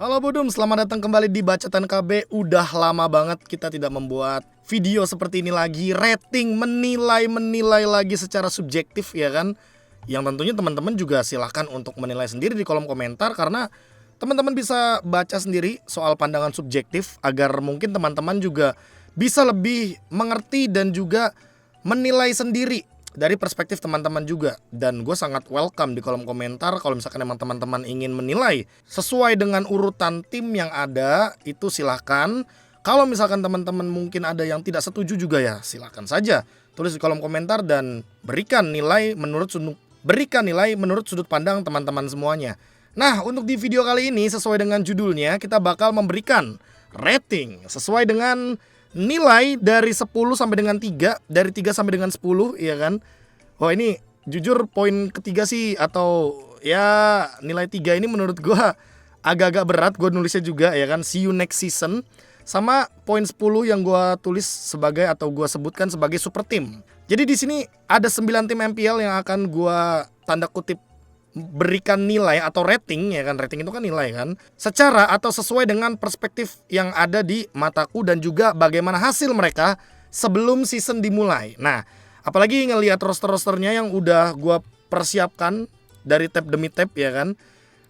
Halo Budum, selamat datang kembali di Bacotan KB. Udah lama banget kita tidak membuat video seperti ini lagi. Rating, menilai lagi secara subjektif ya kan. Yang tentunya teman-teman juga silahkan untuk menilai sendiri di kolom komentar. Karena teman-teman bisa baca sendiri soal pandangan subjektif. Agar mungkin teman-teman juga bisa lebih mengerti dan juga menilai sendiri dari perspektif teman-teman juga. Dan gue sangat welcome di kolom komentar kalau misalkan emang teman-teman ingin menilai sesuai dengan urutan tim yang ada, itu silahkan. Kalau misalkan teman-teman mungkin ada yang tidak setuju juga ya silahkan saja tulis di kolom komentar dan berikan nilai menurut sudut pandang teman-teman semuanya. Nah, untuk di video kali ini sesuai dengan judulnya kita bakal memberikan rating sesuai dengan nilai dari 10 sampai dengan 3, dari 3 sampai dengan 10 ya kan. Wah, ini jujur poin ketiga sih atau ya nilai 3 ini menurut gua agak-agak berat gua nulisnya juga ya kan. See you next season. Sama poin 10 yang gua tulis sebagai atau gua sebutkan sebagai super team. Jadi di sini ada 9 tim MPL yang akan gua tanda kutip berikan nilai atau rating ya kan. Rating itu kan nilai kan, secara atau sesuai dengan perspektif yang ada di mataku dan juga bagaimana hasil mereka sebelum season dimulai. Nah, apalagi ngelihat roster-rosternya yang udah gua persiapkan dari tab demi tab ya kan.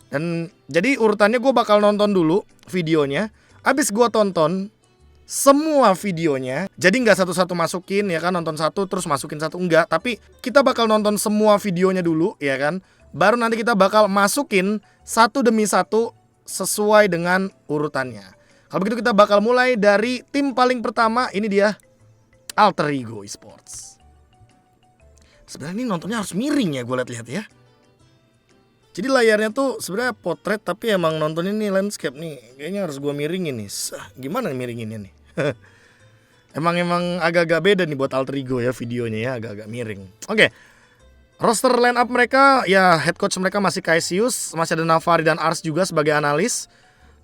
Dan jadi urutannya gue bakal nonton dulu videonya. Abis gue tonton semua videonya, jadi nggak satu-satu masukin ya kan, nonton satu terus masukin satu, enggak. Tapi kita bakal nonton semua videonya dulu ya kan. Baru nanti kita bakal masukin satu demi satu sesuai dengan urutannya. Kalau begitu kita bakal mulai dari tim paling pertama. Ini dia, Alter Ego Esports. Sebenarnya ini nontonnya harus miring ya, gue lihat-lihat ya. Jadi layarnya tuh sebenarnya potret, tapi emang nontonnya nih landscape nih. Kayaknya harus gue miringin nih. Gimana miringinnya nih? Emang agak-agak beda nih buat Alter Ego ya videonya ya, agak-agak miring. Oke. Roster line up mereka ya, head coach mereka masih Caesius, masih ada Navari dan Ars juga sebagai analis.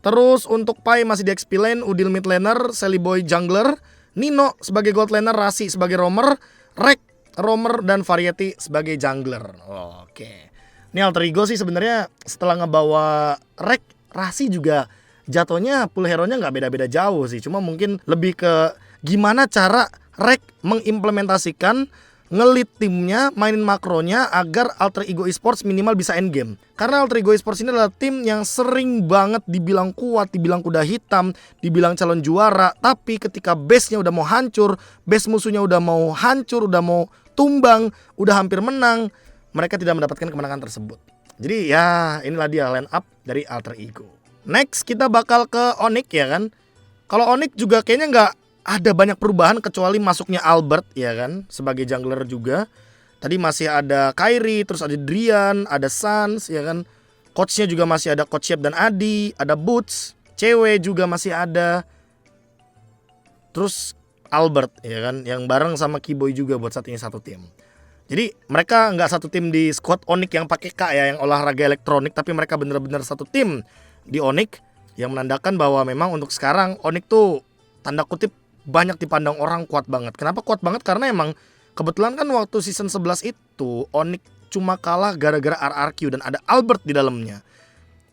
Terus untuk Pai masih di XP lane, Udil mid laner, Sally Boy jungler, Nino sebagai gold laner, Rasi sebagai roamer, Rek roamer dan Variety sebagai jungler. Oke. Ini Alter Ego sih sebenarnya setelah ngebawa Rek, Rasi juga jatuhnya pool hero-nya nggak beda-beda jauh sih. Cuma mungkin lebih ke gimana cara Rek mengimplementasikan ngelit timnya, mainin makronya agar Alter Ego Esports minimal bisa endgame. Karena Alter Ego Esports ini adalah tim yang sering banget dibilang kuat, dibilang kuda hitam, dibilang calon juara. Tapi ketika base-nya udah mau hancur, base musuhnya udah mau hancur, udah mau tumbang, udah hampir menang, mereka tidak mendapatkan kemenangan tersebut. Jadi ya inilah dia line up dari Alter Ego. Next kita bakal ke Onyx ya kan. Kalau Onyx juga kayaknya nggak ada banyak perubahan kecuali masuknya Albert ya kan sebagai jungler juga. Tadi masih ada Kairi, terus ada Drian, ada Sans ya kan. Coachnya juga masih ada Coach Yep dan Adi, ada Boots, cewek juga masih ada. Terus Albert ya kan yang bareng sama Keyboy juga buat saat ini satu tim. Jadi mereka nggak satu tim di squad Onyx yang pakai K ya, yang olahraga elektronik, tapi mereka bener-bener satu tim di Onyx yang menandakan bahwa memang untuk sekarang Onyx tuh tanda kutip banyak dipandang orang kuat banget. Kenapa kuat banget? Karena emang kebetulan kan waktu season 11 itu Onyx cuma kalah gara-gara RRQ dan ada Albert di dalamnya.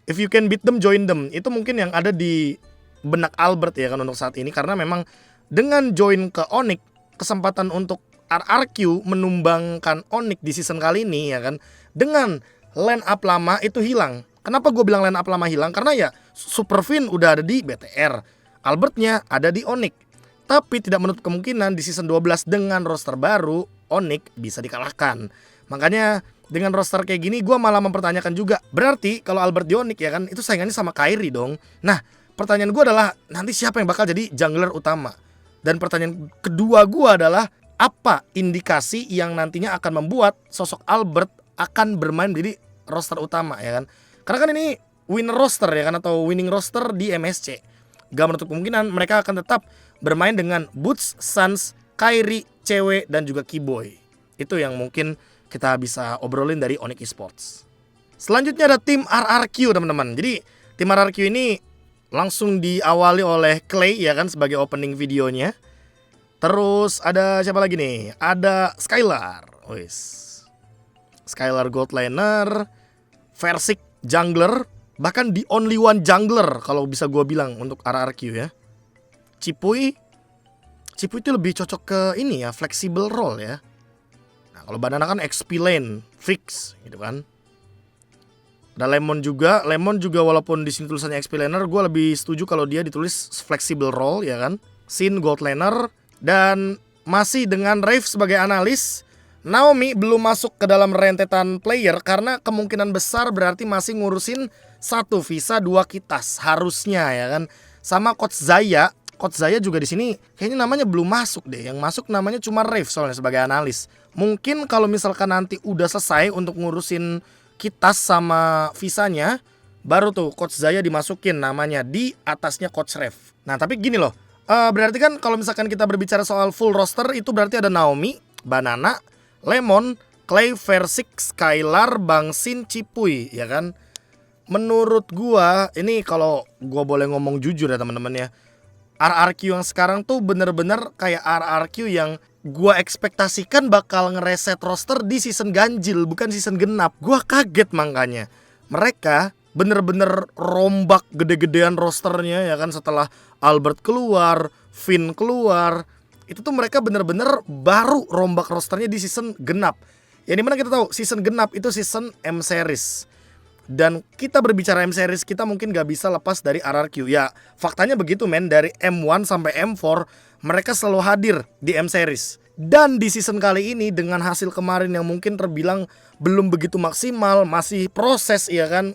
If you can beat them, join them. Itu mungkin yang ada di benak Albert ya kan untuk saat ini. Karena memang dengan join ke Onyx, kesempatan untuk RRQ menumbangkan Onyx di season kali ini ya kan, dengan line up lama itu hilang. Kenapa gue bilang line up lama hilang? Karena ya Superfin udah ada di BTR, Albertnya ada di Onyx. Tapi tidak menutup kemungkinan di season 12 dengan roster baru Onyx bisa dikalahkan. Makanya dengan roster kayak gini gue malah mempertanyakan juga, berarti kalau Albert di Onyx ya kan itu saingannya sama Kairi dong. Nah pertanyaan gue adalah nanti siapa yang bakal jadi jungler utama? Dan pertanyaan kedua gue adalah apa indikasi yang nantinya akan membuat sosok Albert akan bermain menjadi roster utama ya kan. Karena kan ini winner roster ya kan, atau winning roster di MSC. Gak menutup kemungkinan mereka akan tetap bermain dengan Boots, Sans, Kairi, cewek dan juga Keyboy. Itu yang mungkin kita bisa obrolin dari Onyx Esports. Selanjutnya ada tim RRQ teman-teman. Jadi tim RRQ ini langsung diawali oleh Clay ya kan sebagai opening videonya. Terus ada siapa lagi nih? Ada Skylar. Skylar gold laner, Versik jungler, bahkan the only one jungler kalau bisa gue bilang untuk RRQ ya. Cipuy itu lebih cocok ke ini ya, flexible role ya. Nah kalau Banana kan XP lane fix gitu kan. Ada Lemon juga walaupun di sini tulisannya XP laner, gue lebih setuju kalau dia ditulis flexible role ya kan. Sin gold laner. Dan masih dengan Rave sebagai analis, Naomi belum masuk ke dalam rentetan player karena kemungkinan besar berarti masih ngurusin 1 visa 2 kitas harusnya ya kan. Sama Coach Zaya juga di sini kayaknya namanya belum masuk deh. Yang masuk namanya cuma Rave soalnya sebagai analis. Mungkin kalau misalkan nanti udah selesai untuk ngurusin kitas sama visanya, baru tuh Coach Zaya dimasukin namanya di atasnya Coach Rave. Nah tapi gini loh, berarti kan kalau misalkan kita berbicara soal full roster itu berarti ada Naomi, Banana, Lemon, Clay, Versik, Skylar, Bangsin, Cipuy ya kan. Menurut gua ini kalau gua boleh ngomong jujur ya teman-teman ya, RRQ yang sekarang tuh bener-bener kayak RRQ yang gua ekspektasikan bakal ngereset roster di season ganjil, bukan season genap. Gua kaget makanya. Mereka bener-bener rombak gede-gedean rosternya ya kan, setelah Albert keluar, Finn keluar. Itu tuh mereka bener-bener baru rombak rosternya di season genap. Ya dimana kita tahu season genap itu season M series. Dan kita berbicara M series, kita mungkin gak bisa lepas dari RRQ. Ya faktanya begitu men, dari M1 sampai M4 mereka selalu hadir di M series. Dan di season kali ini dengan hasil kemarin yang mungkin terbilang belum begitu maksimal, masih proses ya kan.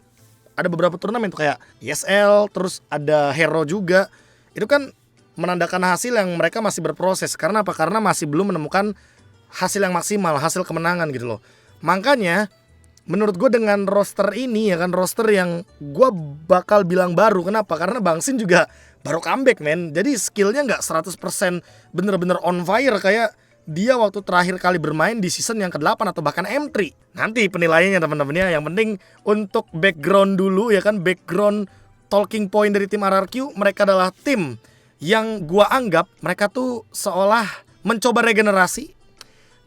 Ada beberapa turnamen tuh kayak ESL, terus ada Hero juga. Itu kan menandakan hasil yang mereka masih berproses. Karena apa? Karena masih belum menemukan hasil yang maksimal, hasil kemenangan gitu loh. Makanya menurut gue dengan roster ini ya kan, roster yang gue bakal bilang baru. Kenapa? Karena Bangsin juga baru comeback men. Jadi skillnya gak 100% bener-bener on fire kayak dia waktu terakhir kali bermain di season yang ke-8 atau bahkan M3. Nanti penilaiannya teman-teman ya. Yang penting untuk background dulu ya kan, background talking point dari tim RRQ. Mereka adalah tim yang gue anggap mereka tuh seolah mencoba regenerasi,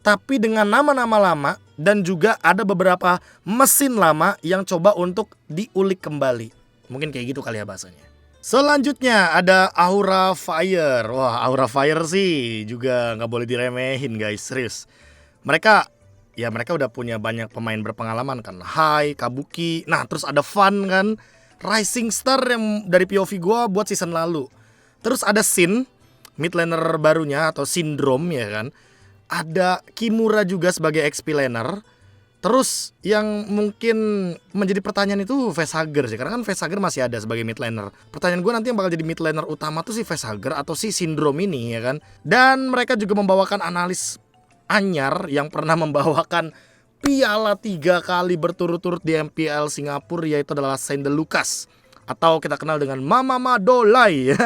tapi dengan nama-nama lama. Dan juga ada beberapa mesin lama yang coba untuk diulik kembali. Mungkin kayak gitu kali ya bahasanya. Selanjutnya ada Aura Fire. Wah Aura Fire sih juga gak boleh diremehin guys, serius. Mereka udah punya banyak pemain berpengalaman kan. Hai, Kabuki. Nah terus ada Fun kan, Rising Star yang dari POV gue buat season lalu. Terus ada Sin, mid laner barunya atau Syndrome ya kan. Ada Kimura juga sebagai XP laner. Terus yang mungkin menjadi pertanyaan itu Facehugger sih. Karena kan Facehugger masih ada sebagai mid laner. Pertanyaan gue nanti yang bakal jadi mid laner utama tuh si Facehugger atau si Syndrome ini ya kan. Dan mereka juga membawakan analis anyar yang pernah membawakan piala 3 kali berturut-turut di MPL Singapura, yaitu adalah Sandel Lucas, atau kita kenal dengan Mama Madolai.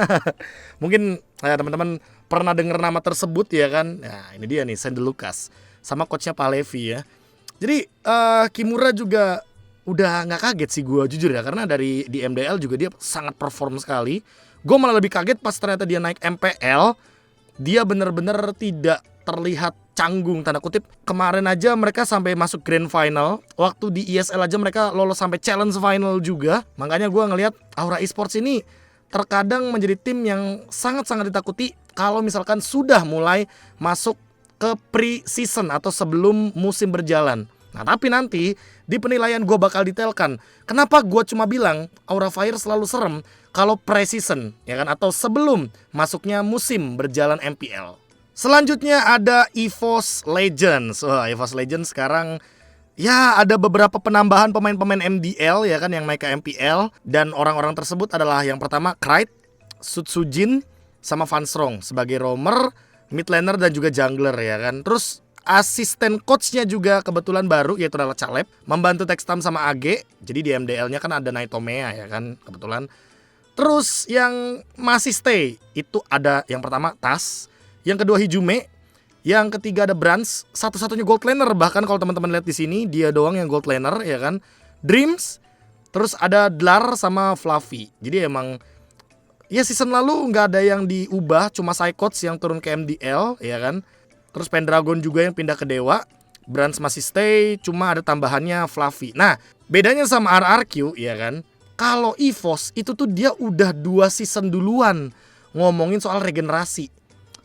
Mungkin teman-teman pernah dengar nama tersebut ya kan. Nah ini dia nih Sandel Lucas sama coachnya Pak Levi ya. Jadi Kimura juga udah gak kaget sih gue jujur ya, karena di MDL juga dia sangat perform sekali. Gue malah lebih kaget pas ternyata dia naik MPL. Dia bener-bener tidak terlihat canggung tanda kutip. Kemarin aja mereka sampai masuk grand final. Waktu di ESL aja mereka lolos sampai challenge final juga. Makanya gue ngelihat Aura Esports ini terkadang menjadi tim yang sangat-sangat ditakuti kalau misalkan sudah mulai masuk ke pre-season atau sebelum musim berjalan. Nah tapi nanti di penilaian gue bakal detailkan kenapa gue cuma bilang Aura Fire selalu serem kalau pre-season ya kan, atau sebelum masuknya musim berjalan MPL. Selanjutnya ada EVOS Legends. Wah EVOS Legends sekarang ya ada beberapa penambahan pemain-pemain MDL ya kan yang naik ke MPL. Dan orang-orang tersebut adalah yang pertama Krite, Sutsujin, sama Vanstrong sebagai roamer, mid laner dan juga jungler ya kan. Terus asisten coachnya juga kebetulan baru, yaitu adalah Caleb, membantu Textam sama AG. Jadi di MDL-nya kan ada Naitomea ya kan kebetulan. Terus yang masih stay itu ada yang pertama Tas, yang kedua Hijume, yang ketiga ada Brands, satu-satunya gold laner bahkan kalau teman-teman lihat di sini dia doang yang gold laner ya kan. Dreams, terus ada Dlar sama Fluffy. Jadi emang ya season lalu nggak ada yang diubah, cuma Psychots yang turun ke MDL ya kan. Terus Pendragon juga yang pindah ke Dewa. Brands masih stay, cuma ada tambahannya Fluffy. Nah bedanya sama RRQ ya kan, Kalau EVOS itu tuh dia udah 2 season duluan ngomongin soal regenerasi.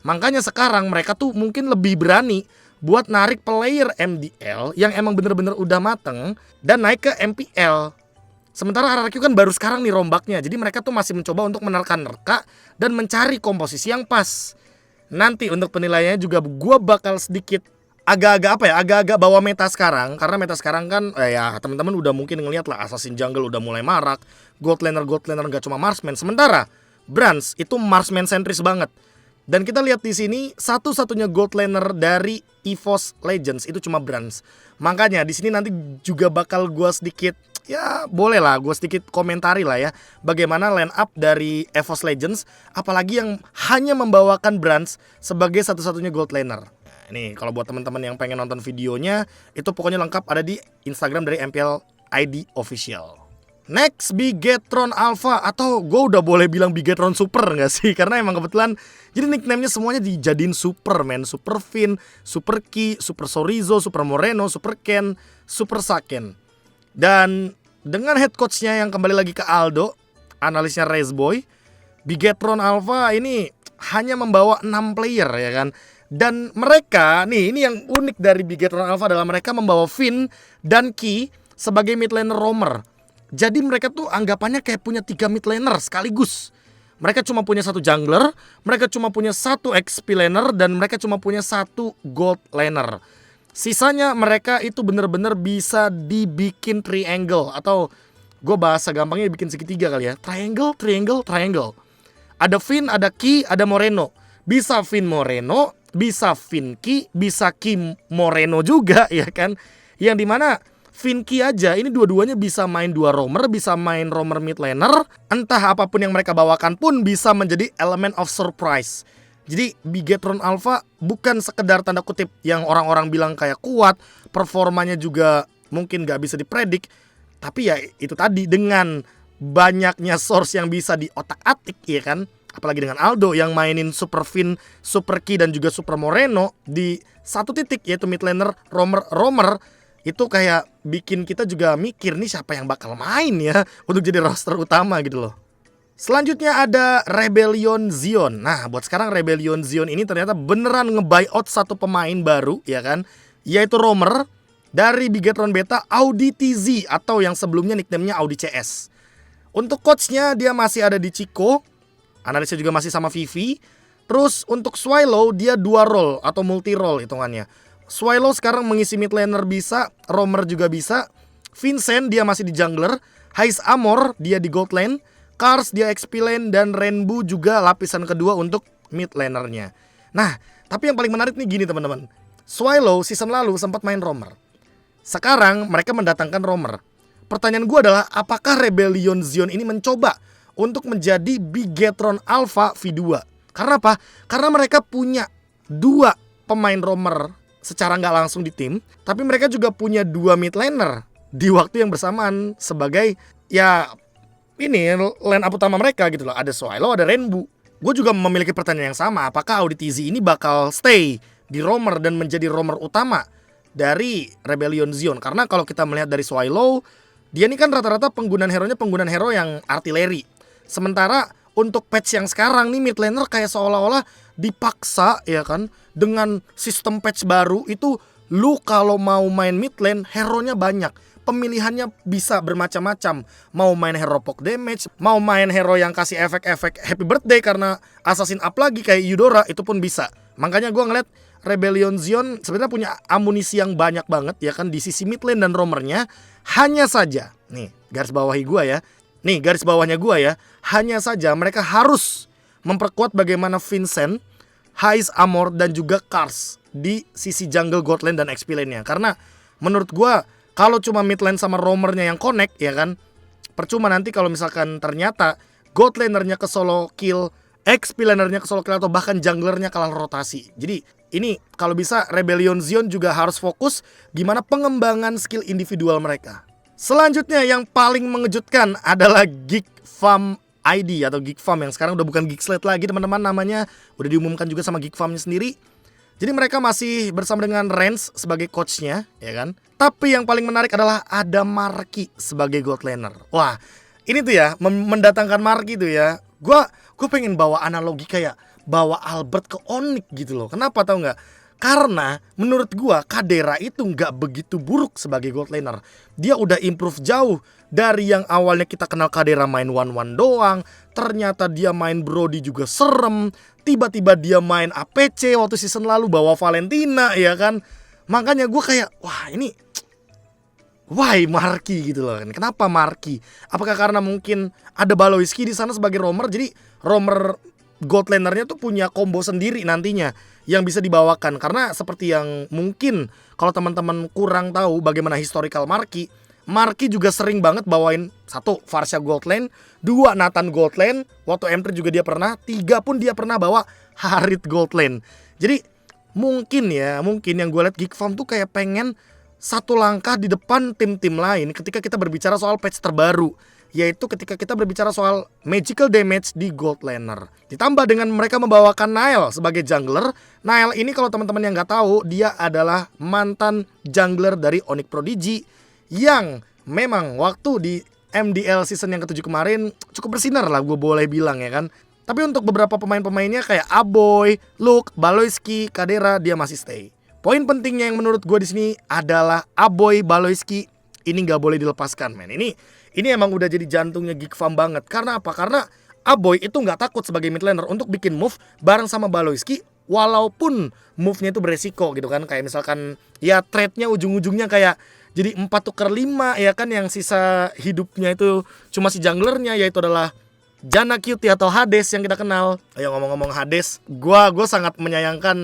Makanya sekarang mereka tuh mungkin lebih berani buat narik player MDL yang emang bener-bener udah mateng dan naik ke MPL. Sementara RRQ kan baru sekarang nih rombaknya. Jadi mereka tuh masih mencoba untuk menerka-nerka dan mencari komposisi yang pas. Nanti untuk penilaiannya juga gue bakal sedikit agak-agak bawa meta sekarang. Karena meta sekarang kan ya teman-teman udah mungkin ngeliat lah, Assassin Jungle udah mulai marak, Gold laner gak cuma Marksman. Sementara Brands itu Marksman sentris banget. Dan kita lihat di sini satu-satunya gold laner dari EVOS Legends itu cuma Brands. Makanya di sini nanti juga bakal gue sedikit, ya boleh lah gue sedikit komentari lah ya, bagaimana line up dari EVOS Legends, apalagi yang hanya membawakan Brands sebagai satu-satunya gold laner. Nah, ini kalau buat teman-teman yang pengen nonton videonya, itu pokoknya lengkap ada di Instagram dari MPL ID Official. Next, Bigetron Alpha, atau gue udah boleh bilang Bigetron Super gak sih? Karena emang kebetulan jadi nickname-nya semuanya dijadiin Super, men. Super Finn, Super Ki, Super Sorizo, Super Moreno, Super Ken, Super Saken. Dan dengan head coach-nya yang kembali lagi ke Aldo, analisnya Raceboy, Bigetron Alpha ini hanya membawa 6 player ya kan. Dan mereka, nih ini yang unik dari Bigetron Alpha adalah mereka membawa Finn dan Ki sebagai mid laner roamer. Jadi mereka tuh anggapannya kayak punya 3 mid laner sekaligus. Mereka cuma punya 1 jungler, mereka cuma punya 1 XP laner, dan mereka cuma punya 1 gold laner. Sisanya mereka itu bener-bener bisa dibikin triangle, atau gue bahasa gampangnya bikin segitiga kali ya. Triangle. Ada Finn, ada Ki, ada Moreno. Bisa Finn Moreno, bisa Finn Ki, bisa Ki Moreno juga ya kan. Yang dimana Finn Ki aja ini dua-duanya bisa main 2 roamer, bisa main roamer mid laner. Entah apapun yang mereka bawakan pun bisa menjadi element of surprise. Jadi Bigetron Alpha bukan sekedar tanda kutip yang orang-orang bilang kayak kuat, performanya juga mungkin gak bisa dipredik. Tapi ya itu tadi, dengan banyaknya source yang bisa diotak-atik ya kan. Apalagi dengan Aldo yang mainin Super Finn, Super Ki dan juga Super Moreno di satu titik, yaitu mid laner, roamer. Itu kayak bikin kita juga mikir nih siapa yang bakal main ya untuk jadi roster utama gitu loh. Selanjutnya ada Rebellion Zion. Nah buat sekarang Rebellion Zion ini ternyata beneran nge-buyout satu pemain baru ya kan, yaitu roamer dari Bigetron Beta, Audi TZ, atau yang sebelumnya nicknamenya Audi CS. Untuk coachnya dia masih ada di Chico, analisnya juga masih sama Vivi. Terus untuk Swallow dia 2 role atau multi role hitungannya. Swallow sekarang mengisi mid laner bisa, roamer juga bisa. Vincent dia masih di jungler, Hais Amor dia di gold lane, Kars dia XP lane, dan Rainbow juga lapisan kedua untuk mid lanernya. Nah, tapi yang paling menarik nih gini teman-teman. Swallow season lalu sempat main roamer. Sekarang mereka mendatangkan roamer. Pertanyaan gue adalah apakah Rebellion Zion ini mencoba untuk menjadi Bigetron Alpha V2? Karena apa? Karena mereka punya 2 pemain roamer secara nggak langsung di tim, tapi mereka juga punya 2 mid laner di waktu yang bersamaan sebagai ya ini line up utama mereka gitu loh. Ada Swallow, ada Rainbow. Gue juga memiliki pertanyaan yang sama, apakah Audi TZ ini bakal stay di roamer dan menjadi roamer utama dari Rebellion Zion? Karena kalau kita melihat dari Swallow, dia ini kan rata-rata penggunaan hero yang artileri. Sementara untuk patch yang sekarang nih mid laner kayak seolah-olah dipaksa ya kan, dengan sistem patch baru itu lu kalau mau main mid lane hero-nya banyak. Pemilihannya bisa bermacam-macam. Mau main hero poke damage, mau main hero yang kasih efek-efek happy birthday karena assassin up lagi kayak Eudora, itu pun bisa. Makanya gue ngeliat Rebellion Zion sebenarnya punya amunisi yang banyak banget ya kan di sisi mid lane dan roamernya. Hanya saja, nih garis bawahi gue ya, nih garis bawahnya gue ya, hanya saja mereka harus memperkuat bagaimana Vincent, Hais Amor, dan juga Kars di sisi jungle gold lane dan XP lane-nya. Karena menurut gue kalau cuma mid lane sama roamernya yang connect ya kan, percuma nanti kalau misalkan ternyata gold lanernya ke solo kill, XP lanernya ke solo kill, atau bahkan junglernya kalah rotasi. Jadi ini kalau bisa Rebellion Zion juga harus fokus gimana pengembangan skill individual mereka. Selanjutnya yang paling mengejutkan adalah Geek Farm ID atau Geek Farm yang sekarang udah bukan Geek Slate lagi teman-teman, namanya udah diumumkan juga sama Geek Farmnya sendiri. Jadi mereka masih bersama dengan Rens sebagai coachnya ya kan. Tapi yang paling menarik adalah ada Marky sebagai gold laner. Wah, ini tuh ya mendatangkan Marky tuh ya. Gua pengen bawa analogi kayak bawa Albert ke Onyx gitu loh. Kenapa tau nggak? Karena menurut gua Kadera itu nggak begitu buruk sebagai gold laner. Dia udah improve jauh dari yang awalnya kita kenal Kadera main one doang. Ternyata dia main Brody juga serem. Tiba-tiba dia main APC waktu season lalu bawa Valentina ya kan. Makanya gua kayak wah ini why Marky gitu loh kan. Kenapa Marky? Apakah karena mungkin ada Baloiski di sana sebagai roamer, jadi roamer gold lanernya tuh punya combo sendiri nantinya yang bisa dibawakan. Karena seperti yang mungkin kalau teman-teman kurang tahu bagaimana historical Marky juga sering banget bawain 1 Varsha gold lane, 2 Nathan gold lane, waktu M3 juga dia pernah, 3 pun dia pernah bawa Harith gold lane. Jadi mungkin yang gue liat Geek Farm tuh kayak pengen 1 langkah di depan tim-tim lain ketika kita berbicara soal patch terbaru, yaitu ketika kita berbicara soal magical damage di gold laner. Ditambah dengan mereka membawakan Nile sebagai jungler. Nile ini kalau teman-teman yang nggak tahu, dia adalah mantan jungler dari Onyx Prodigy yang memang waktu di MDL season yang ke-7 kemarin cukup bersinar lah gue boleh bilang ya kan. Tapi untuk beberapa pemain-pemainnya kayak Aboy, Luke, Baloiski, Kadera dia masih stay. Poin pentingnya yang menurut gue di sini adalah Aboy, Baloiski ini nggak boleh dilepaskan men. Ini emang udah jadi jantungnya Geek Farm banget. Karena apa? Karena Aboy itu nggak takut sebagai mid laner untuk bikin move bareng sama Baloiski, walaupun move-nya itu beresiko gitu kan. Kayak misalkan ya trade-nya ujung-ujungnya kayak jadi 4-5 ya kan, yang sisa hidupnya itu cuma si junglernya, yaitu adalah Janna Cutie atau Hades yang kita kenal. Ayo ngomong-ngomong Hades, gua sangat menyayangkan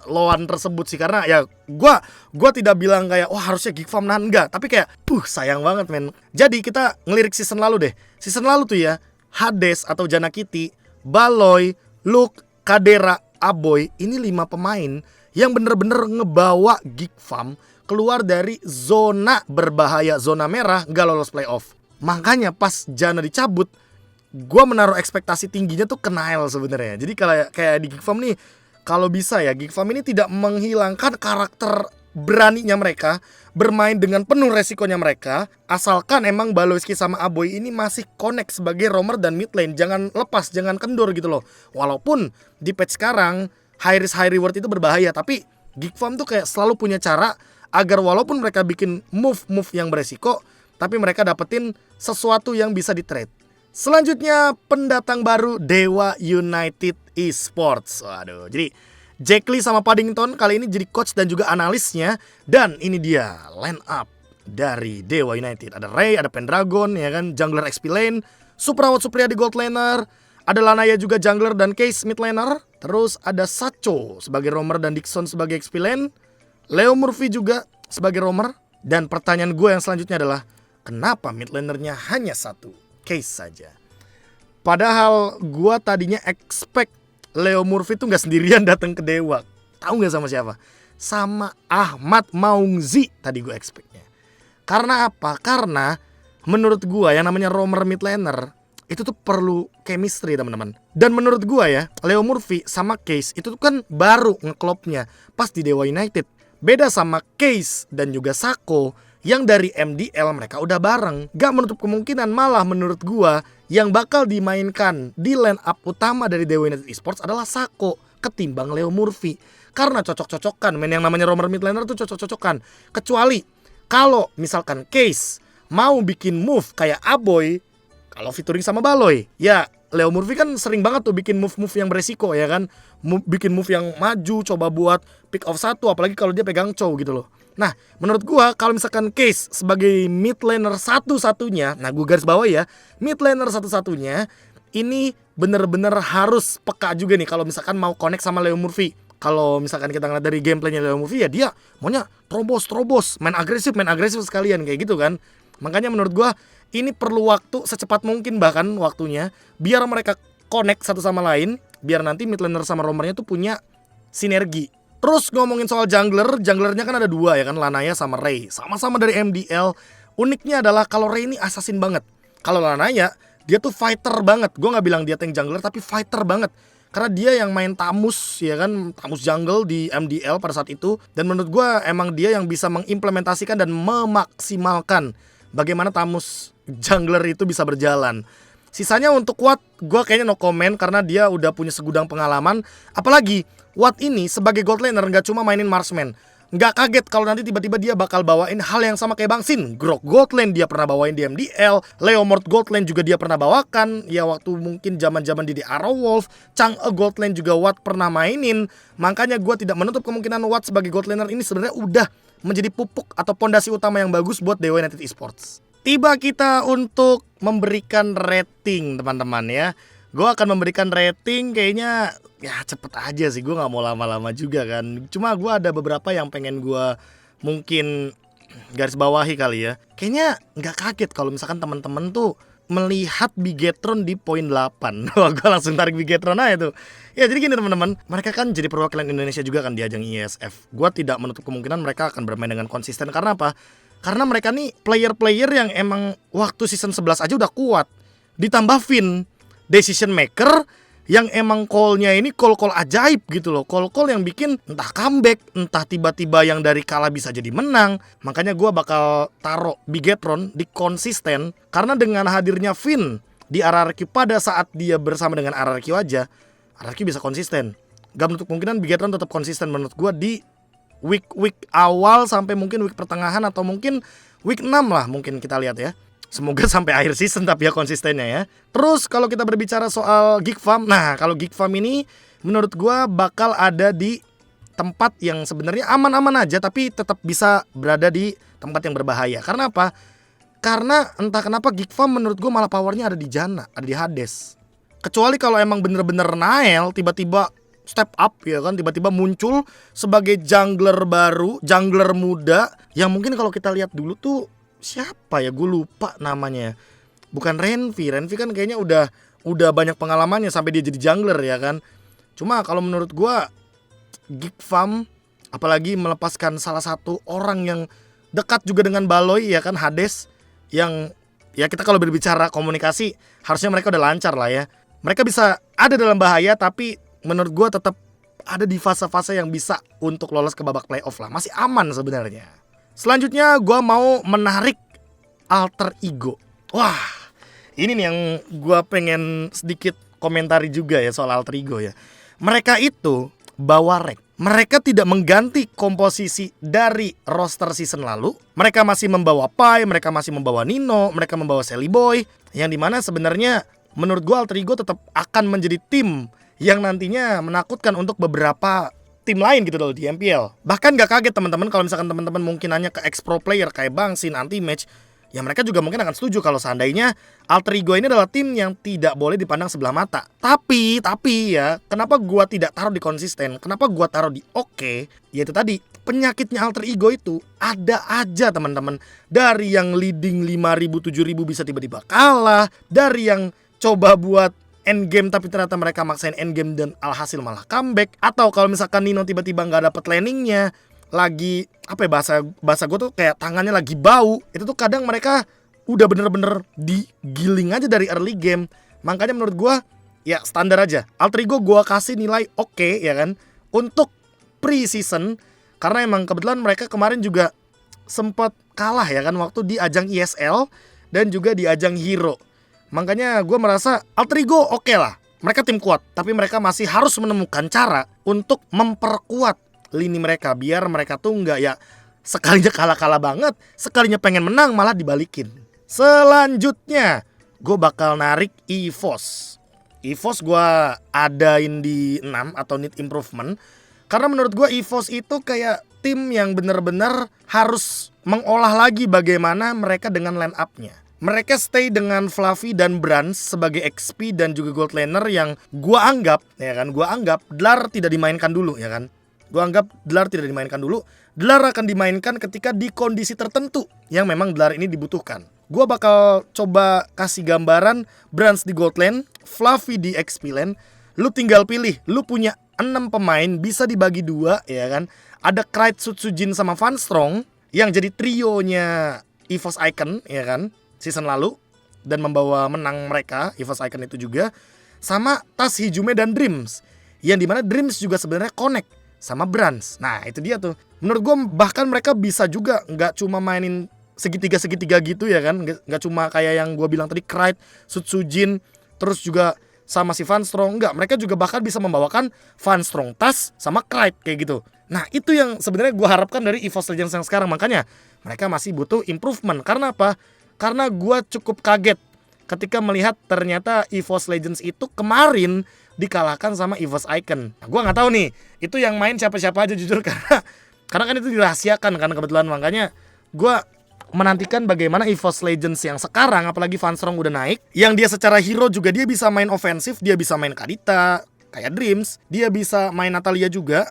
lawan tersebut sih, karena ya gua tidak bilang kayak wah harusnya Geek Farm nahan, enggak, tapi kayak sayang banget men. Jadi kita ngelirik season lalu deh. Season lalu tuh ya, Hades atau Janna Cutie, Baloy, Luke, Kadera, Aboy, ini 5 pemain yang bener-bener ngebawa Geek Farm keluar dari zona berbahaya, zona merah, gak lolos playoff. Makanya pas Janna dicabut, gua menaruh ekspektasi tingginya tuh ke Nile sebenarnya. Jadi kayak di Geek Farm nih, kalau bisa ya Geek Farm ini tidak menghilangkan karakter beraninya mereka, bermain dengan penuh resikonya mereka, asalkan emang Baloiski sama Aboy ini masih connect sebagai roamer dan mid lane. Jangan lepas, jangan kendor gitu loh. Walaupun di patch sekarang high risk high reward itu berbahaya, tapi Geek Farm tuh kayak selalu punya cara agar walaupun mereka bikin move yang beresiko, tapi mereka dapetin sesuatu yang bisa di trade. Selanjutnya pendatang baru Dewa United Esports. Waduh, jadi Jack Lee sama Paddington kali ini jadi coach dan juga analisnya. Dan ini dia line up dari Dewa United. Ada Ray, ada Pendragon ya kan, jungler XP lane, Suprawat Supriya di gold laner, ada Lanaya juga jungler dan Case mid laner. Terus ada Sacho sebagai roamer dan Dixon sebagai XP lane, Leo Murphy juga sebagai roamer. Dan pertanyaan gue yang selanjutnya adalah kenapa mid lanernya hanya 1? Case saja. Padahal gua tadinya expect Leo Murphy tuh gak sendirian datang ke Dewa. Tahu gak sama siapa? Sama Ahmad Maungzi tadi gue expectnya. Karena apa? Karena menurut gua yang namanya roamer mid laner itu tuh perlu chemistry teman-teman. Dan menurut gua ya, Leo Murphy sama Case itu tuh kan baru ngeklopnya pas di Dewa United. Beda sama Case dan juga Sako yang dari MDL mereka udah bareng. Gak menutup kemungkinan, malah menurut gua yang bakal dimainkan di line up utama dari Dewa United Esports adalah Sako ketimbang Leo Murphy. Karena cocok-cocokan, yang namanya roamer mid laner tuh cocok-cocokan. Kecuali kalau misalkan Case mau bikin move kayak Aboy kalau featuring sama Baloy, ya Leo Murphy kan sering banget tuh bikin move-move yang beresiko ya kan, bikin move yang maju, coba buat pick off 1, apalagi kalau dia pegang Chow gitu loh. Nah, menurut gua kalau misalkan Case sebagai mid laner satu-satunya, nah gua garis bawah ya, mid laner satu-satunya, ini bener-bener harus peka juga nih kalau misalkan mau connect sama Leo Murphy. Kalau misalkan kita ngeliat dari gameplaynya Leo Murphy ya dia maunya terobos, main agresif sekalian kayak gitu kan. Makanya menurut gua ini perlu waktu secepat mungkin, bahkan waktunya, biar mereka connect satu sama lain, biar nanti mid laner sama roamernya tuh punya sinergi. Terus ngomongin soal junglernya kan ada 2 ya kan, Lanaya sama Ray. Sama-sama dari MDL. Uniknya adalah kalau Ray ini assassin banget. Kalau Lanaya, dia tuh fighter banget. Gue gak bilang dia tank jungler, tapi fighter banget. Karena dia yang main Tamus ya kan, Tamus jungle di MDL pada saat itu. Dan menurut gue emang dia yang bisa mengimplementasikan dan memaksimalkan bagaimana Tamus jungler itu bisa berjalan. Sisanya untuk Watt, gue kayaknya no comment karena dia udah punya segudang pengalaman. Apalagi Watt ini sebagai gold laner gak cuma mainin marksman. Nggak kaget kalau nanti tiba-tiba dia bakal bawain hal yang sama kayak Bang Sin. Grok gold lane dia pernah bawain di MDL, Leomord gold lane juga dia pernah bawakan. Ya waktu mungkin zaman-zaman di Arrow Wolf, Chang'e gold lane juga Watt pernah mainin. Makanya gue tidak menutup kemungkinan Watt sebagai gold laner ini sebenarnya udah menjadi pupuk atau pondasi utama yang bagus buat Dewa United Esports. Tiba kita untuk memberikan rating teman-teman ya. Gue akan memberikan rating kayaknya ya cepet aja sih, gue gak mau lama-lama juga kan. Cuma gue ada beberapa yang pengen gue mungkin garis bawahi kali ya. Kayaknya gak kaget kalau misalkan teman-teman tuh melihat Bigetron di poin 8. Wah, gue langsung tarik Bigetron aja tuh. Ya jadi gini teman-teman, mereka kan jadi perwakilan Indonesia juga kan di ajang ISF. Gue tidak menutup kemungkinan mereka akan bermain dengan konsisten. Karena apa? Karena mereka nih player-player yang emang waktu season 11 aja udah kuat. Ditambah Finn, decision maker yang emang call-nya ini call-call ajaib gitu loh. Call-call yang bikin entah comeback, entah tiba-tiba yang dari kalah bisa jadi menang. Makanya gue bakal taruh Bigetron di konsisten. Karena dengan hadirnya Finn di RRQ pada saat dia bersama dengan RRQ aja, RRQ bisa konsisten. Gak menutup kemungkinan Bigetron tetap konsisten menurut gue di week awal sampai mungkin week pertengahan atau mungkin week 6 lah mungkin kita lihat ya. Semoga sampai akhir season tapi ya konsistennya ya. Terus kalau kita berbicara soal Geek Farm, nah kalau Geek Farm ini menurut gue bakal ada di tempat yang sebenarnya aman-aman aja tapi tetap bisa berada di tempat yang berbahaya. Karena apa? Karena entah kenapa Geek Farm menurut gue malah powernya ada di Janna, ada di Hades. Kecuali kalau emang bener-bener Nael tiba-tiba step up ya kan, tiba-tiba muncul sebagai jungler baru, jungler muda yang mungkin kalau kita lihat dulu tuh siapa ya, gue lupa namanya. Bukan Renvi kan kayaknya udah banyak pengalamannya sampai dia jadi jungler ya kan. Cuma kalau menurut gue Geek Farm apalagi melepaskan salah satu orang yang dekat juga dengan Baloy ya kan, Hades, yang ya kita kalau berbicara komunikasi harusnya mereka udah lancar lah ya. Mereka bisa ada dalam bahaya tapi menurut gue tetap ada di fase-fase yang bisa untuk lolos ke babak playoff lah. Masih aman sebenarnya. Selanjutnya gue mau menarik Alter Ego. Wah, ini nih yang gue pengen sedikit komentari juga ya soal Alter Ego ya. Mereka itu bawa rank. Mereka tidak mengganti komposisi dari roster season lalu. Mereka masih membawa Pai, mereka masih membawa Nino, mereka membawa Sally Boy. Yang dimana sebenarnya menurut gue Alter Ego tetap akan menjadi tim yang nantinya menakutkan untuk beberapa tim lain gitu loh di MPL. Bahkan gak kaget teman-teman kalau misalkan teman-teman mungkin nanya ke ex-pro player kayak Bang Sin, Anti-Match, ya mereka juga mungkin akan setuju kalau seandainya Alter Ego ini adalah tim yang tidak boleh dipandang sebelah mata. Tapi ya, kenapa gua tidak taruh di konsisten? Kenapa gua taruh di oke? Yaitu tadi, penyakitnya Alter Ego itu ada aja teman-teman. Dari yang leading 5.000 7.000 bisa tiba-tiba kalah, dari yang coba buat endgame tapi ternyata mereka maksain endgame dan alhasil malah comeback. Atau kalau misalkan Nino tiba-tiba gak dapet landingnya, lagi apa ya, bahasa gue tuh kayak tangannya lagi bau, itu tuh kadang mereka udah bener-bener digiling aja dari early game. Makanya menurut gue ya standar aja. Alter Ego gue kasih nilai oke ya kan untuk pre-season. Karena emang kebetulan mereka kemarin juga sempat kalah ya kan waktu di ajang ESL dan juga di ajang Hero. Makanya gue merasa Alter Ego oke lah. Mereka tim kuat, tapi mereka masih harus menemukan cara untuk memperkuat lini mereka. Biar mereka tuh nggak ya sekalinya kalah-kalah banget, sekalinya pengen menang malah dibalikin. Selanjutnya gue bakal narik EVOS. EVOS gue adain di 6 atau need improvement. Karena menurut gue EVOS itu kayak tim yang benar-benar harus mengolah lagi bagaimana mereka dengan line up-nya. Mereka stay dengan Fluffy dan Brans sebagai XP dan juga gold laner yang gua anggap Dlar tidak dimainkan dulu ya kan. Gua anggap Dlar tidak dimainkan dulu. Dlar akan dimainkan ketika di kondisi tertentu yang memang Dlar ini dibutuhkan. Gua bakal coba kasih gambaran Brans di gold lane, Fluffy di XP lane. Lu tinggal pilih, lu punya 6 pemain bisa dibagi 2 ya kan. Ada Krayt, Sutsujin sama Van Strong yang jadi trionya EVOS Icon ya kan season lalu dan membawa menang mereka EVOS Icon itu juga, sama Tas Hijume dan Dreams yang dimana Dreams juga sebenarnya connect sama Brans. Nah itu dia tuh menurut gue, bahkan mereka bisa juga nggak cuma mainin segitiga-segitiga gitu ya kan. Nggak cuma kayak yang gue bilang tadi, Krayt, Sutsujin, terus juga sama si Van Strong. Enggak, mereka juga bahkan bisa membawakan Van Strong, Tas, sama Krayt kayak gitu. Nah itu yang sebenarnya gue harapkan dari EVOS Legends yang sekarang. Makanya mereka masih butuh improvement. Karena apa? Karena gue cukup kaget ketika melihat ternyata EVOS Legends itu kemarin dikalahkan sama EVOS Icon. Nah, gue nggak tahu nih itu yang main siapa-siapa aja jujur, karena kan itu dirahasiakan kan kebetulan. Makanya gue menantikan bagaimana EVOS Legends yang sekarang, apalagi Van Strong udah naik, yang dia secara hero juga dia bisa main ofensif, dia bisa main Kadita, kayak Dreams, dia bisa main Natalia juga,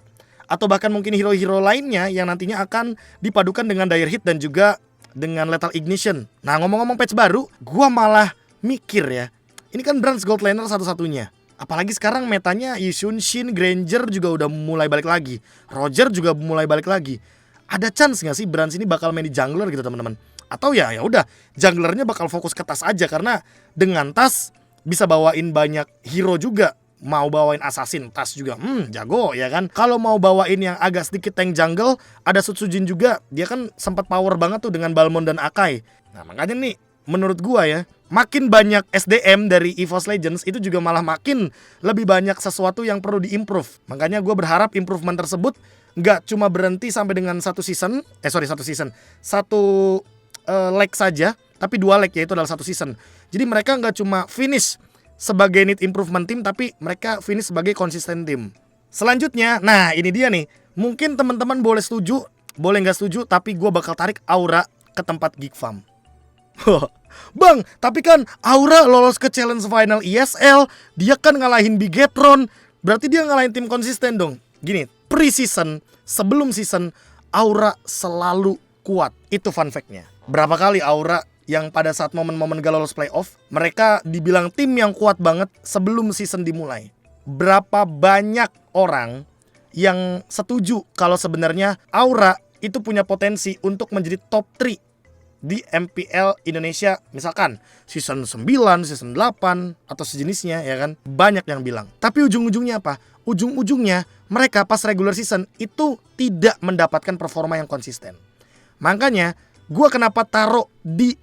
atau bahkan mungkin hero-hero lainnya yang nantinya akan dipadukan dengan Dire Hit dan juga dengan Lethal Ignition. Nah ngomong-ngomong patch baru, gua malah mikir ya, ini kan Brands Gold Laner satu-satunya. Apalagi sekarang metanya Yishun, Shin, Granger juga udah mulai balik lagi, Roger juga mulai balik lagi. Ada chance nggak sih Brands ini bakal main di jungler gitu teman-teman? Atau ya udah junglernya bakal fokus ke Tas aja, karena dengan Tas bisa bawain banyak hero juga. Mau bawain assassin, Tas juga jago ya kan. Kalau mau bawain yang agak sedikit tank jungle, ada Sutsujin juga. Dia kan sempat power banget tuh dengan Balmond dan Akai. Nah makanya nih menurut gua ya, makin banyak SDM dari EVOS Legends itu juga malah makin lebih banyak sesuatu yang perlu diimprove. Makanya gua berharap improvement tersebut nggak cuma berhenti sampai dengan satu leg saja, tapi 2 leg, yaitu adalah 1 season. Jadi mereka nggak cuma finish sebagai need improvement team, tapi mereka finish sebagai consistent team. Selanjutnya, nah ini dia nih, mungkin teman-teman boleh setuju, boleh nggak setuju, tapi gue bakal tarik Aura ke tempat Geek Farm. Bang, tapi kan Aura lolos ke challenge final ESL, dia kan ngalahin Bigetron, berarti dia ngalahin tim konsisten dong. Gini, pre-season, sebelum season, Aura selalu kuat. Itu fun fact-nya. Berapa kali Aura yang pada saat momen-momen gak lolos playoff, mereka dibilang tim yang kuat banget sebelum season dimulai. Berapa banyak orang yang setuju kalau sebenarnya Aura itu punya potensi untuk menjadi top 3 di MPL Indonesia, misalkan season 9, season 8 atau sejenisnya ya kan. Banyak yang bilang. Tapi ujung-ujungnya apa? Ujung-ujungnya mereka pas regular season itu tidak mendapatkan performa yang konsisten. Makanya gue kenapa taruh di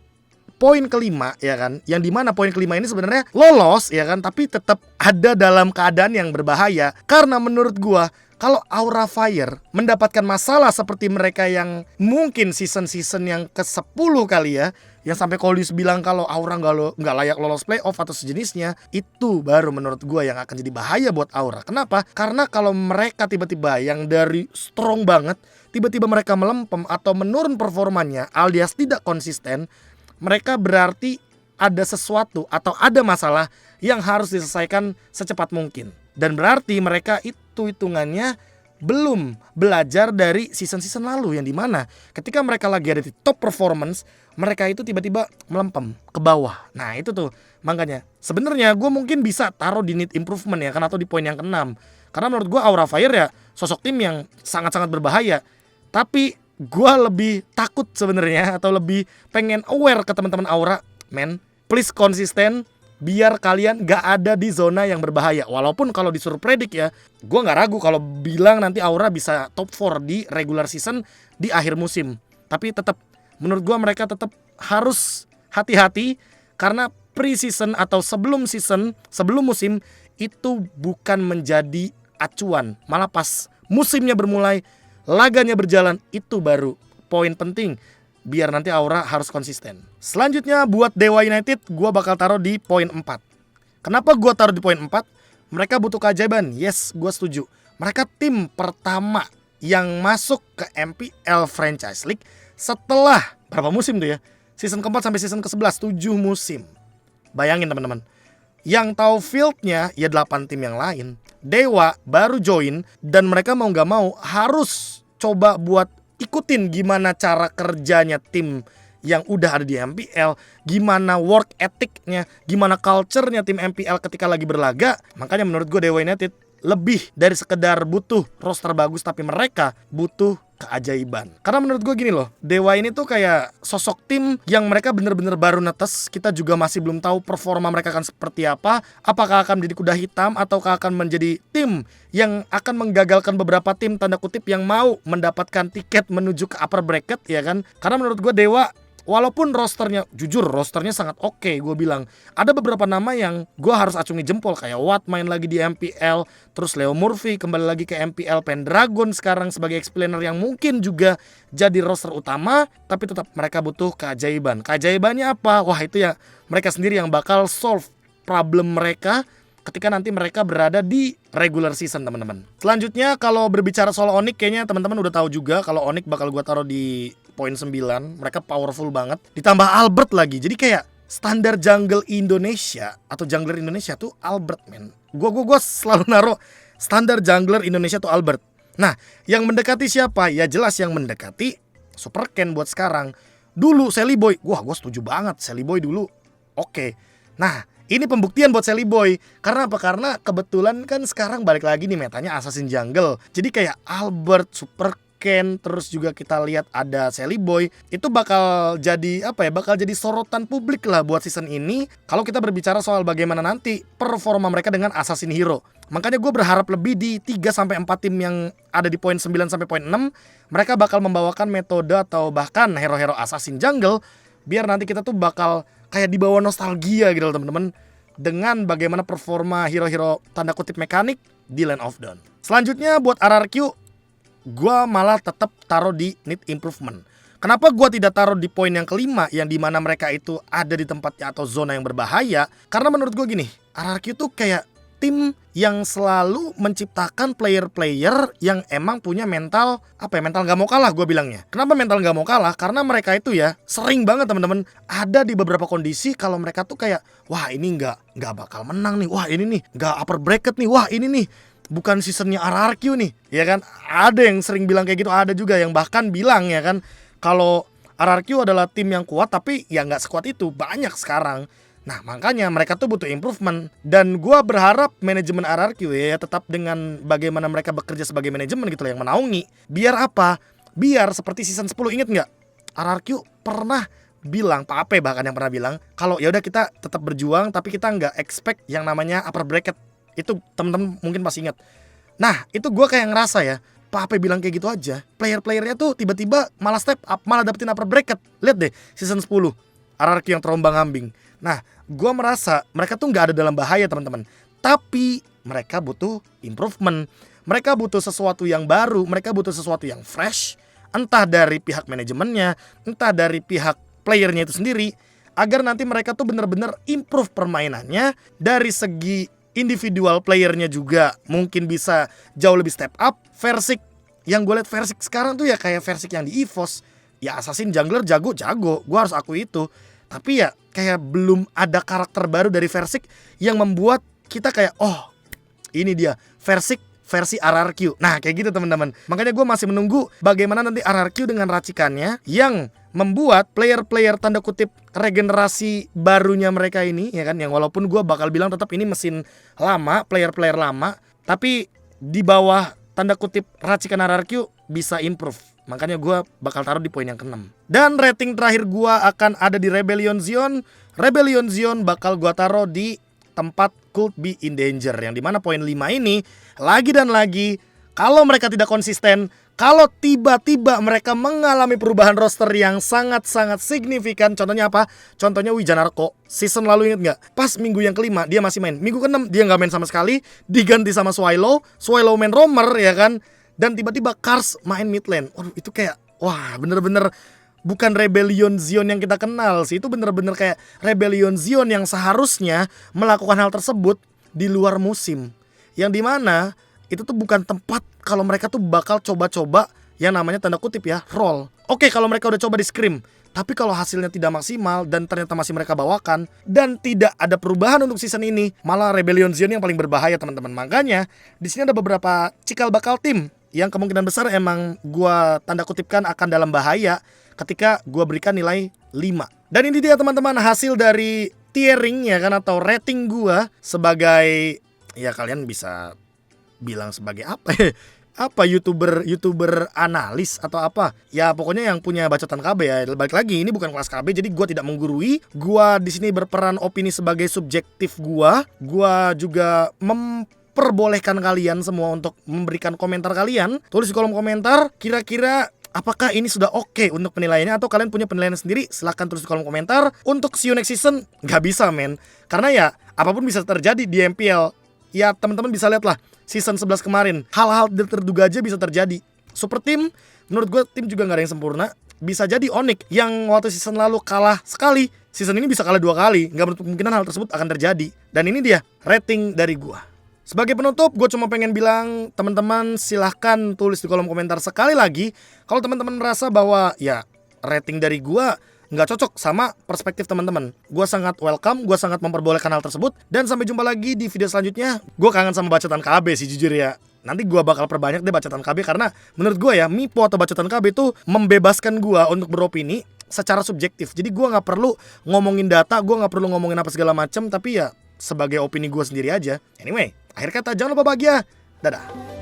poin kelima ya kan, yang dimana poin kelima ini sebenarnya lolos ya kan, tapi tetap ada dalam keadaan yang berbahaya. Karena menurut gue, kalau Aura Fire mendapatkan masalah seperti mereka yang mungkin season-season yang ke-10 kali ya, yang sampai Coldus bilang kalau Aura nggak layak lolos playoff atau sejenisnya, itu baru menurut gue yang akan jadi bahaya buat Aura. Kenapa? Karena kalau mereka tiba-tiba yang dari strong banget, tiba-tiba mereka melempem atau menurun performanya alias tidak konsisten, mereka berarti ada sesuatu atau ada masalah yang harus diselesaikan secepat mungkin. Dan berarti mereka itu hitungannya belum belajar dari season-season lalu, yang dimana ketika mereka lagi ada di top performance, mereka itu tiba-tiba melempem ke bawah. Nah itu tuh, makanya sebenarnya gue mungkin bisa taruh di need improvement ya kan, atau di poin yang ke-6. Karena menurut gue Aura Fire ya sosok tim yang sangat-sangat berbahaya. Tapi gue lebih takut sebenarnya, atau lebih pengen aware ke teman-teman Aura, men, please konsisten biar kalian gak ada di zona yang berbahaya. Walaupun kalau disuruh predik ya, gue gak ragu kalau bilang nanti Aura bisa top 4 di regular season di akhir musim. Tapi tetap menurut gue mereka tetap harus hati-hati, karena pre-season atau sebelum musim itu bukan menjadi acuan. Malah pas musimnya bermulai, laganya berjalan, itu baru poin penting biar nanti Aura harus konsisten. Selanjutnya buat Dewa United, gue bakal taruh di poin 4. Kenapa gue taruh di poin 4? Mereka butuh keajaiban. Yes, gue setuju. Mereka tim pertama yang masuk ke MPL Franchise League setelah berapa musim tuh ya? Season keempat sampai season ke-11, 7 musim. Bayangin teman-teman. Yang tahu fieldnya ya 8 tim yang lain. Dewa baru join dan mereka mau gak mau harus coba buat ikutin gimana cara kerjanya tim yang udah ada di MPL, gimana work ethicnya, gimana culture-nya tim MPL ketika lagi berlaga. Makanya menurut gue Dewa United lebih dari sekedar butuh roster bagus, tapi mereka butuh keajaiban. Karena menurut gue gini loh, Dewa ini tuh kayak sosok tim yang mereka bener-bener baru netes. Kita juga masih belum tahu performa mereka akan seperti apa. Apakah akan menjadi kuda hitam ataukah akan menjadi tim yang akan menggagalkan beberapa tim tanda kutip yang mau mendapatkan tiket menuju ke upper bracket ya kan. Karena menurut gue Dewa Walaupun rosternya sangat oke, gue bilang. Ada beberapa nama yang gue harus acungi jempol, kayak Watt main lagi di MPL, terus Leo Murphy kembali lagi ke MPL, Pendragon sekarang sebagai explainer yang mungkin juga jadi roster utama, tapi tetap mereka butuh keajaiban. Keajaibannya apa? Wah, itu ya mereka sendiri yang bakal solve problem mereka ketika nanti mereka berada di regular season, teman-teman. Selanjutnya kalau berbicara soal Onyx, kayaknya teman-teman udah tahu juga kalau Onyx bakal gue taruh di poin 9. Mereka powerful banget. Ditambah Albert lagi. Jadi kayak standar jungle Indonesia atau jungler Indonesia tuh Albert, men. Gua selalu naruh standar jungler Indonesia tuh Albert. Nah, yang mendekati siapa? Ya jelas yang mendekati Super Ken buat sekarang. Dulu Sally Boy. Wah, gue setuju banget Sally Boy dulu. Oke. Nah, ini pembuktian buat Sally Boy. Karena apa? Karena kebetulan kan sekarang balik lagi nih metanya Assassin Jungle. Jadi kayak Albert, Super Ken, terus juga kita lihat ada Sally Boy, itu bakal jadi apa ya? Bakal jadi sorotan publik lah buat season ini. Kalau kita berbicara soal bagaimana nanti performa mereka dengan Assassin Hero. Makanya gue berharap lebih di 3-4 tim yang ada di poin 9 sampai poin 6. Mereka bakal membawakan metode atau bahkan hero-hero Assassin Jungle, biar nanti kita tuh bakal kayak dibawa nostalgia gitu loh, teman-teman, dengan bagaimana performa hero-hero tanda kutip mekanik di Land of Dawn. Selanjutnya buat RRQ, gue malah tetap taruh di need improvement. Kenapa gue tidak taruh di poin yang kelima, yang dimana mereka itu ada di tempatnya atau zona yang berbahaya? Karena menurut gue gini, RRQ tuh kayak tim yang selalu menciptakan player-player yang emang punya mental, mental gak mau kalah gue bilangnya. Kenapa mental gak mau kalah? Karena mereka itu ya sering banget, teman-teman, ada di beberapa kondisi kalau mereka tuh kayak, wah ini nggak bakal menang nih, wah ini nih nggak upper bracket nih, wah ini nih bukan seasonnya RRQ nih, ya kan? Ada yang sering bilang kayak gitu, ada juga yang bahkan bilang ya kan, kalau RRQ adalah tim yang kuat tapi ya nggak sekuat itu, banyak sekarang. Nah makanya mereka tuh butuh improvement. Dan gue berharap manajemen RRQ ya tetap dengan bagaimana mereka bekerja sebagai manajemen gitu loh, yang menaungi. Biar apa? Biar seperti season 10, inget nggak? RRQ pernah bilang, Pak Ape bahkan yang pernah bilang, kalau ya udah kita tetap berjuang tapi kita nggak expect yang namanya upper bracket. Itu temen-temen mungkin masih ingat. Nah itu gue kayak ngerasa ya, Pak Ape bilang kayak gitu aja, player-playernya tuh tiba-tiba malah step up, malah dapetin upper bracket. Lihat deh season 10 RRQ yang terombang ambing. Nah gue merasa mereka tuh gak ada dalam bahaya, teman-teman, tapi mereka butuh improvement. Mereka butuh sesuatu yang baru, mereka butuh sesuatu yang fresh, entah dari pihak manajemennya, entah dari pihak playernya itu sendiri, agar nanti mereka tuh bener-bener improve permainannya. Dari segi individual playernya juga mungkin bisa jauh lebih step up. Versik, yang gue liat Versik sekarang tuh ya kayak Versik yang di EVOS. Ya Assassin Jungler jago-jago, gue harus akui itu. Tapi ya kayak belum ada karakter baru dari Versik yang membuat kita kayak, oh ini dia Versik versi RRQ. Nah kayak gitu, teman-teman. Makanya gue masih menunggu bagaimana nanti RRQ dengan racikannya yang membuat player-player tanda kutip regenerasi barunya mereka ini, ya kan, yang walaupun gue bakal bilang tetap ini mesin lama, player-player lama, tapi di bawah tanda kutip racikan RRQ bisa improve. Makanya gue bakal taruh di poin yang ke-6. Dan rating terakhir gue akan ada di Rebellion Zion. Rebellion Zion bakal gue taruh di tempat could be in danger, yang dimana poin 5 ini lagi dan lagi, kalau mereka tidak konsisten, kalau tiba-tiba mereka mengalami perubahan roster yang sangat-sangat signifikan. Contohnya apa? Contohnya Wijanarko. Season lalu inget gak? Pas minggu yang kelima dia masih main, minggu ke-6 dia gak main sama sekali, diganti sama Swallow main roamer, ya kan. Dan tiba-tiba Kars main mid lane. Waduh itu kayak, wah bener-bener bukan Rebellion Zion yang kita kenal sih. Itu bener-bener kayak Rebellion Zion yang seharusnya melakukan hal tersebut di luar musim, yang dimana itu tuh bukan tempat kalau mereka tuh bakal coba-coba yang namanya tanda kutip ya roll. Oke, kalau mereka udah coba di scrim, tapi kalau hasilnya tidak maksimal dan ternyata masih mereka bawakan dan tidak ada perubahan untuk season ini, malah Rebellion Zion yang paling berbahaya, teman-teman. Makanya di sini ada beberapa cikal bakal tim yang kemungkinan besar emang gua tanda kutipkan akan dalam bahaya ketika gua berikan nilai 5. Dan ini dia, teman-teman, hasil dari tiering ya kan, atau rating gua sebagai, ya kalian bisa bilang sebagai apa ya? Apa youtuber analis atau apa ya, pokoknya yang punya bacotan KB ya. Balik lagi, ini bukan kelas KB, jadi gue tidak menggurui. Gue di sini berperan opini sebagai subjektif gue juga memperbolehkan kalian semua untuk memberikan komentar kalian. Tulis di kolom komentar kira-kira apakah ini sudah oke untuk penilaiannya, atau kalian punya penilaian sendiri? Silahkan tulis di kolom komentar. Untuk see you next season, nggak bisa men, karena ya apapun bisa terjadi di MPL. Ya teman-teman bisa lihat lah season 11 kemarin, hal-hal terduga aja bisa terjadi. Super Team, menurut gue tim juga nggak ada yang sempurna. Bisa jadi Onyx yang waktu season lalu kalah sekali, season ini bisa kalah 2 kali. Nggak menutup kemungkinan hal tersebut akan terjadi. Dan ini dia rating dari gue. Sebagai penutup, gue cuma pengen bilang, teman-teman silahkan tulis di kolom komentar sekali lagi kalau teman-teman merasa bahwa ya rating dari gue nggak cocok sama perspektif teman-teman. Gue sangat welcome, gue sangat memperbolehkan hal tersebut. Dan sampai jumpa lagi di video selanjutnya. Gue kangen sama bacotan KB sih jujur ya. Nanti gue bakal perbanyak deh bacotan KB, karena menurut gue ya Mipo atau bacotan KB itu membebaskan gue untuk beropini secara subjektif. Jadi gue nggak perlu ngomongin data, gue nggak perlu ngomongin apa segala macam, tapi ya sebagai opini gue sendiri aja. Anyway, akhir kata jangan lupa bahagia. Dadah.